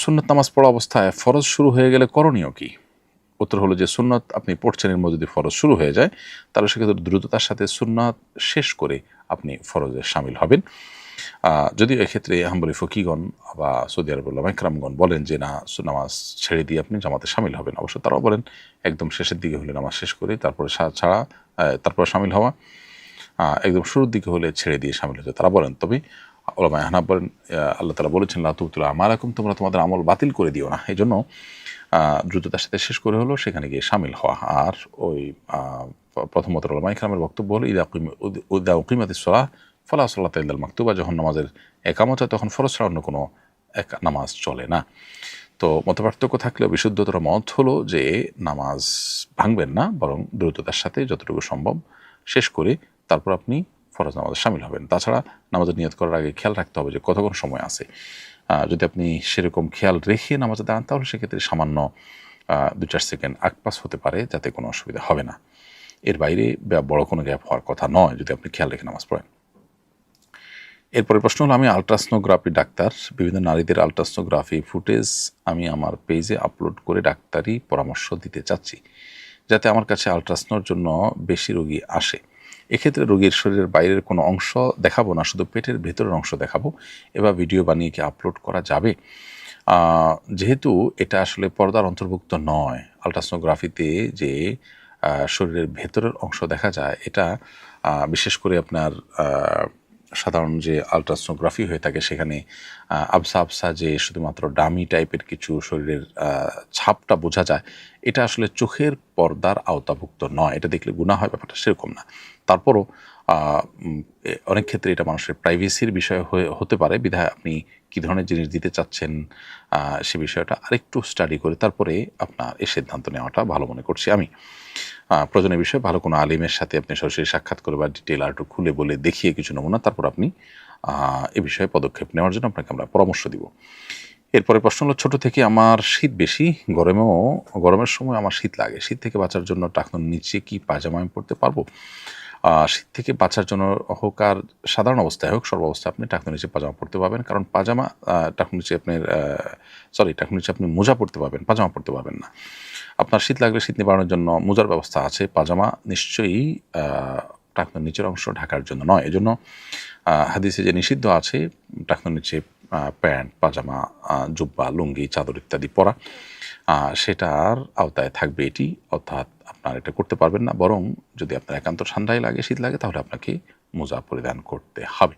সুন্নত নামাজ পড়া অবস্থায় ফরজ শুরু হয়ে গেলে করণীয় কি? উত্তর হলো যে সুন্নত আপনি পড়ছেন, এর মধ্যে যদি ফরজ শুরু হয়ে যায় তাহলে সেক্ষেত্রে দ্রুততার সাথে সুন্নত শেষ করে আপনি ফরজে শামিল হবেন। যদিও এক্ষেত্রে হাম্বলি ফকিগণ বা সৌদি আরবের উলামা ইকরামগণ বলেন যে না, নামাজ ছেড়ে দিয়ে আপনি জামাতে শামিল হবেন। অবশ্য তারাও বলেন একদম শেষের দিকে হলে নামাজ শেষ করে তারপরে তারপরে শামিল হওয়া, একদম শুরুর দিকে হলে ছেড়ে দিয়ে শামিল হতে তারা বলেন। তবে উলামায়ে আহনাফ বলেন আল্লাহ তাআলা বলেছেন লা তুবতিলু আমালাকুম, তোমরা তোমাদের আমল বাতিল করে দিও না। এজন্য দ্রুততার সাথে শেষ করে হলো সেখানে গিয়ে শামিল হওয়া। আর ওই প্রথমত উলামায়ে ইকরামের বক্তব্য হলো ইযা উকিমাতিস সালাহ ফালা সালাতা ইল্লাল মাকতুবা, যখন নামাজের একামত হয় তখন ফরজ ছাড়া অন্য কোনো নামাজ চলে না। তো মতপার্থক্য থাকলেও বিশুদ্ধতর মত হলো যে নামাজ ভাঙবেন না, বরং দ্রুততার সাথে যতটুকু সম্ভব শেষ করে তারপর আপনি ফরজ নামাজে শামিল হবেন। তাছাড়া নামাজের নিয়ত করার আগে খেয়াল রাখতে হবে যে কতক্ষণ সময় আছে। যদি আপনি সেরকম খেয়াল রেখে নামাজে দাঁড়ান তাহলে সেক্ষেত্রে সামান্য 2-4 সেকেন্ড আগপাস হতে পারে, যাতে কোনো অসুবিধা হবে না। এর বাইরে বড় কোনো গ্যাপ হওয়ার কথা নয় যদি আপনি খেয়াল রেখে নামাজ পড়েন। এরপরের প্রশ্ন হলো, আমি আলট্রাসনোগ্রাফি ডাক্তার, বিভিন্ন নারীদের আলট্রাসনোগ্রাফি ফুটেজ আমি আমার পেজে আপলোড করে ডাক্তারি পরামর্শ দিতে চাচ্ছি, যাতে আমার কাছে আলট্রাসনোর জন্য বেশি রোগী আসে। এক্ষেত্রে রোগীর শরীরের বাইরের কোনো অংশ দেখাবো না, শুধু পেটের ভেতরের অংশ দেখাবো, এবার ভিডিও বানিয়ে কি আপলোড করা যাবে? যেহেতু এটা আসলে পর্দার অন্তর্ভুক্ত নয়, আলট্রাসনোগ্রাফিতে যে শরীরের ভেতরের অংশ দেখা যায় এটা বিশেষ করে আপনার সাধারণ যে আলট্রাসনোগ্রাফি হয়ে থাকে সেখানে আবসা আবসা যে শুধুমাত্র ডামি টাইপের কিছু শরীরের ছাপটা বোঝা যায়, এটা আসলে চোখের পর্দার আওতাভুক্ত নয়। এটা দেখলে গুনাহ হয়, ব্যাপারটা সেরকম না। তারপরও অনেক ক্ষেত্রে এটা মানুষের প্রাইভেসির বিষয় হতে পারে, বিধায় আপনি কী ধরনের জিনিস দিতে চাচ্ছেন সে বিষয়টা আরেকটু স্টাডি করে তারপরে আপনার এই সিদ্ধান্ত নেওয়াটা ভালো মনে করছি আমি। প্রয়োজনীয় বিষয়ে ভালো কোনো আলিমের সাথে আপনি সরাসরি সাক্ষাৎ করে বা ডিটেল আর একটু খুলে বলে দেখিয়ে কিছু নমুনা, তারপর আপনি এ বিষয়ে পদক্ষেপ নেওয়ার জন্য আপনাকে আমরা পরামর্শ দিব। এরপরে প্রশ্ন হলো, ছোটো থেকে আমার শীত বেশি, গরমের সময় আমার শীত লাগে। শীত থেকে বাঁচার জন্য টাকনুর নিচে কি পায়জামা আমি পরতে পারবো? শীত থেকে বাঁচার জন্য হোক আর সাধারণ অবস্থায় হোক, সর্বাবস্থায় আপনি টাকনুর নিচে পাজামা পরতে পারবেন। কারণ পাজামা টাকনুর নিচে টাকনুর নিচে আপনি মোজা পরতে পারবেন, পাজামা পরতে পারবেন না। আপনার শীত লাগলে শীত নিবারণের জন্য মোজার ব্যবস্থা আছে, পাজামা নিশ্চয়ই টাকনুর নিচের অংশ ঢাকার জন্য নয়। এজন্য হাদিসে যে নিষিদ্ধ আছে টাকনুর নিচে প্যান্ট, পাজামা, জুব্বা, লুঙ্গি, চাদর ইত্যাদি পরা, সেটার আওতায় থাকবে এটি। অর্থাৎ আপনার এটা করতে পারবেন না, বরং যদি আপনার একান্ত ঠান্ডায় লাগে, শীত লাগে, তাহলে আপনাকে মোজা পরিধান করতে হবে।